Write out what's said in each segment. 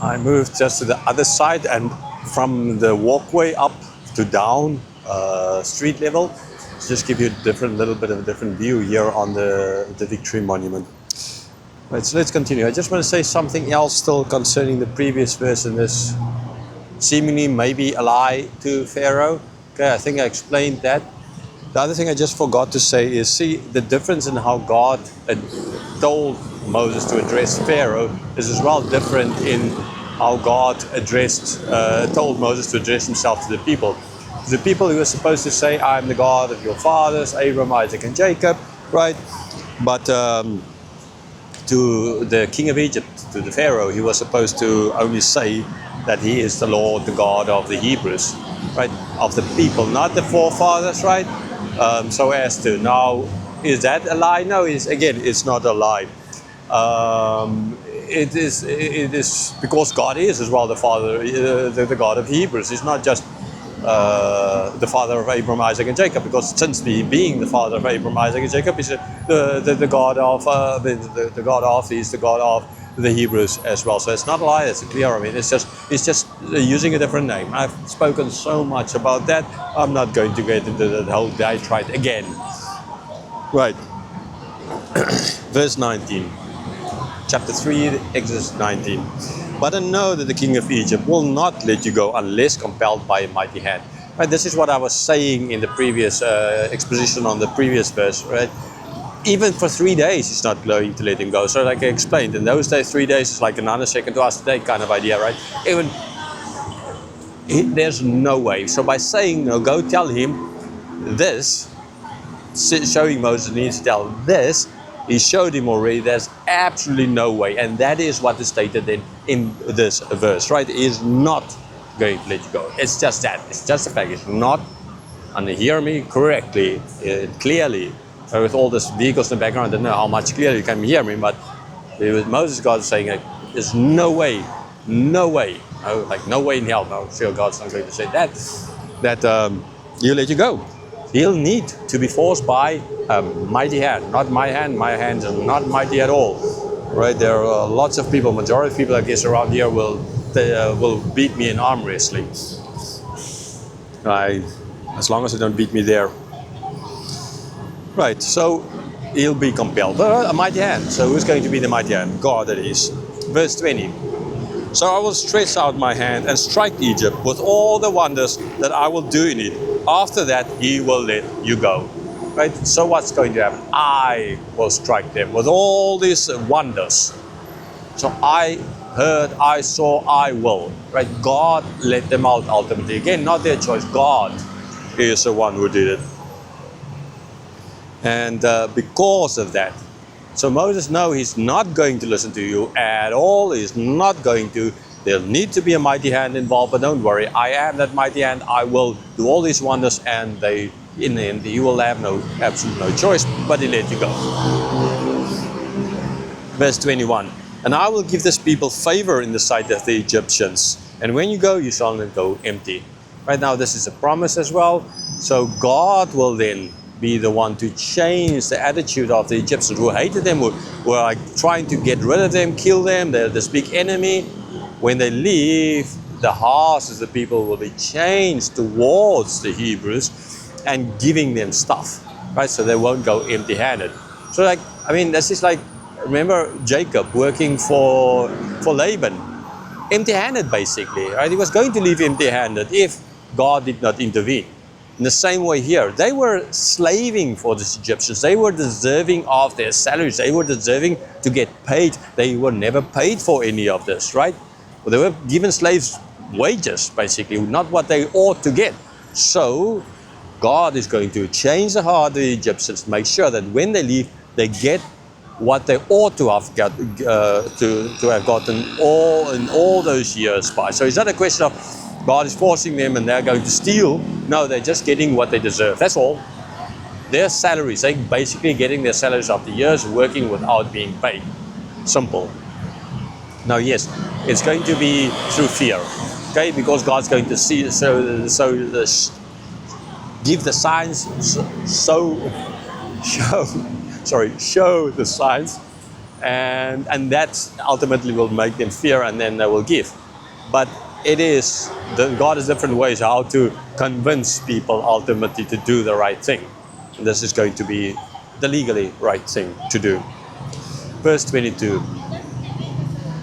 I moved just to the other side, and from the walkway up to down street level, just give you a little bit of a different view here on the Victory Monument. Right, so let's continue. I just want to say something else still concerning the previous verse in this seemingly maybe a lie to Pharaoh. Okay, I think I explained that. The other thing I just forgot to say is, see, the difference in how God had told Moses to address Pharaoh is as well different in how God told Moses to address himself to the people. The people who were supposed to say, I'm the God of your fathers, Abraham, Isaac, and Jacob, right? But to the king of Egypt, to the Pharaoh, he was supposed to only say that he is the Lord, the God of the Hebrews, right? Of the people, not the forefathers, right? So as to now, is that a lie? No, it's not a lie. It is because God is as well the Father, the God of Hebrews. It's not just the father of Abraham, Isaac, and Jacob, because since being the father of Abraham, Isaac, and Jacob, is the God of the God of, he's the God of the Hebrews as well. So it's not a lie, it's clear. I mean, it's just using a different name. I've spoken so much about that. I'm not going to get into the whole diatribe again. Right. Verse 19. Chapter 3, Exodus 19. But I know that the king of Egypt will not let you go unless compelled by a mighty hand. Right, this is what I was saying in the previous exposition on the previous verse, right? Even for 3 days, he's not going to let him go. So like I explained, in those days, 3 days is like a nanosecond to us today kind of idea, right? There's no way. So by saying, no, go tell him this, showing Moses needs to tell this, he showed him already, there's absolutely no way. And that is what is stated in this verse, right? He is not going to let you go. It's just that. It's just a fact. It's not, and hear me correctly, clearly, with all these vehicles in the background. I don't know how much clearly you can hear me, but with Moses, God is saying, there's no way, no way, no way in hell. No, sure, God's not going to say that he'll let you go. He'll need to be forced by a mighty hand, not my hand. My hands are not mighty at all, right? There are lots of people, majority of people, I guess, around here will beat me in arm wrestling. As long as they don't beat me there. Right, so he'll be compelled. But a mighty hand. So who's going to be the mighty hand? God, that is. Verse 20. So I will stretch out my hand and strike Egypt with all the wonders that I will do in it. After that, he will let you go. Right? So what's going to happen? I will strike them with all these wonders. So I heard, I saw, I will. Right? God let them out ultimately. Again, not their choice. God is the one who did it. And because of that, so Moses knows he's not going to listen to you at all. He's not going to. There'll need to be a mighty hand involved, but don't worry. I am that mighty hand. I will do all these wonders, and in the end, you will have absolutely no choice, but he let you go. Verse 21. And I will give this people favor in the sight of the Egyptians. And when you go, you shall not go empty. Right now, this is a promise as well. So God will then be the one to change the attitude of the Egyptians who hated them, who were like trying to get rid of them, kill them. They're this big enemy. When they leave, the hearts of the people will be changed towards the Hebrews and giving them stuff, right? So they won't go empty-handed. So this is like, remember Jacob working for Laban, empty-handed basically, right? He was going to leave empty-handed if God did not intervene. In the same way here, they were slaving for the Egyptians. They were deserving of their salaries. They were deserving to get paid. They were never paid for any of this, right? Well, they were given slaves wages, basically, not what they ought to get. So God is going to change the heart of the Egyptians, make sure that when they leave, they get what they ought to have got, to have gotten in all those years by. So it's not a question of God is forcing them and they're going to steal. No, they're just getting what they deserve. That's all. Their salaries, they're basically getting their salaries after years working without being paid. Simple. Now, yes, it's going to be through fear, okay? Because God's going to see, give the signs, show the signs, and that ultimately will make them fear, and then they will give. But God has different ways how to convince people ultimately to do the right thing. And this is going to be the legally right thing to do. Verse 22.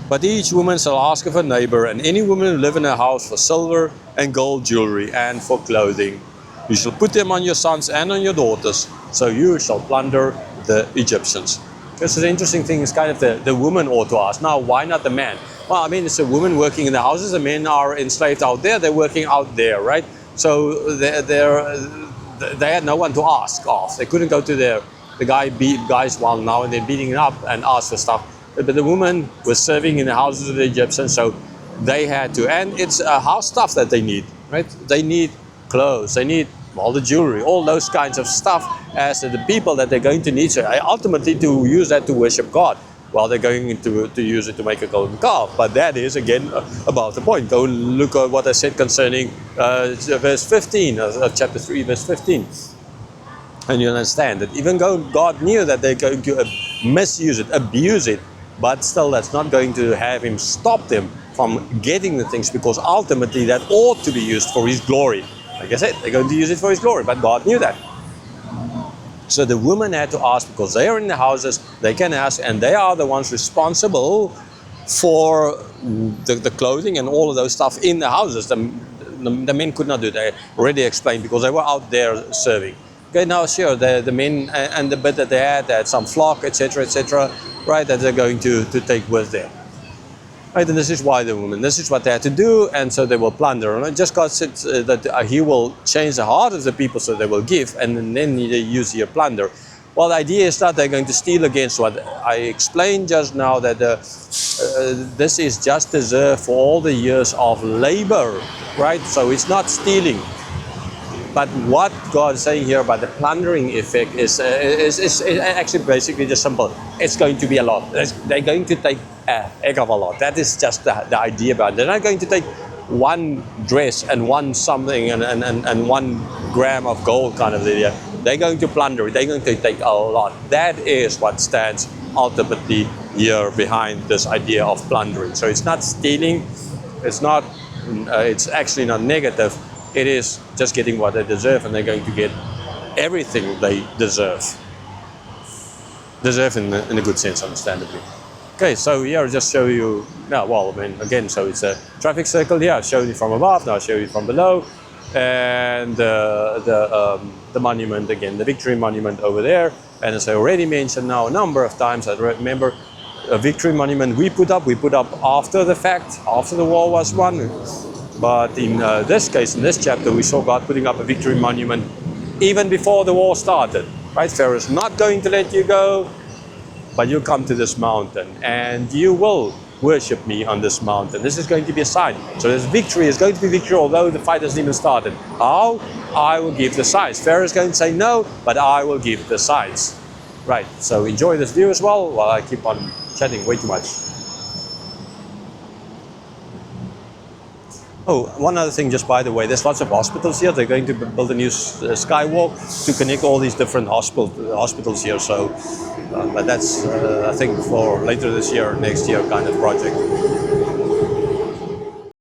But each woman shall ask of her neighbor, and any woman who live in her house, for silver and gold jewelry, and for clothing. You shall put them on your sons and on your daughters, so you shall plunder the Egyptians. This is an interesting thing. It's kind of the woman ought to ask. Now, why not the man? Well, I mean, it's a woman working in the houses. The men are enslaved out there. They're working out there, right? So they had no one to ask of. They couldn't go to the guys while now and then beating them up and ask for stuff. But the woman was serving in the houses of the Egyptians, so they had to. And it's house stuff that they need, right? They need clothes. They need all the jewelry, all those kinds of stuff as the people that they're going to need. So ultimately to use that to worship God. Well, they're going to use it to make a golden calf. But that is, again, about the point. Go and look at what I said concerning verse 15 of chapter 3, verse 15. And you understand that even though God knew that they're going to misuse it, abuse it, but still that's not going to have him stop them from getting the things, because ultimately that ought to be used for his glory. Like I said, they're going to use it for his glory, but God knew that. So the women had to ask, because they are in the houses, they can ask, and they are the ones responsible for the clothing and all of those stuff in the houses. The men could not do that. I already explained, because they were out there serving. Okay, now sure, the men and the bit that they had some flock, etc., right, that they're going to take with them. Right, and this is why the women, this is what they had to do, and so they will plunder. And just God said that he will change the heart of the people so they will give, and then they use here plunder. Well, the idea is that they're going to steal against what I explained just now, that this is just reserved for all the years of labor, right? So it's not stealing. But what God is saying here about the plundering effect is actually basically just simple. It's going to be a lot. They're going to take a heck of a lot. That is just the idea about it. They're not going to take one dress and one something and 1 gram of gold kind of idea. They're going to plunder it. They're going to take a lot. That is what stands ultimately here behind this idea of plundering. So it's not stealing. It's not. It's actually not negative. It is just getting what they deserve, and they're going to get everything they deserve. Deserve in a good sense, understandably. Okay, so here I'll just show you, well, I mean, again, so it's a traffic circle here. I've shown you from above, now I'll show you from below. And the monument, again, the Victory Monument over there. And as I already mentioned now a number of times, I remember a Victory Monument we put up after the fact, after the war was won. But in this case, in this chapter, we saw God putting up a Victory Monument even before the war started. Right? Pharaoh's not going to let you go, but you come to this mountain and you will worship me on this mountain. This is going to be a sign. So this victory is going to be victory, although the fight hasn't even started. How? I will give the signs. Pharaoh is going to say no, but I will give the signs. Right, so enjoy this view as well while I keep on chatting way too much. Oh, one other thing, just by the way, there's lots of hospitals here. They're going to build a new skywalk to connect all these different hospitals here. So, but that's, I think, for later this year or next year kind of project.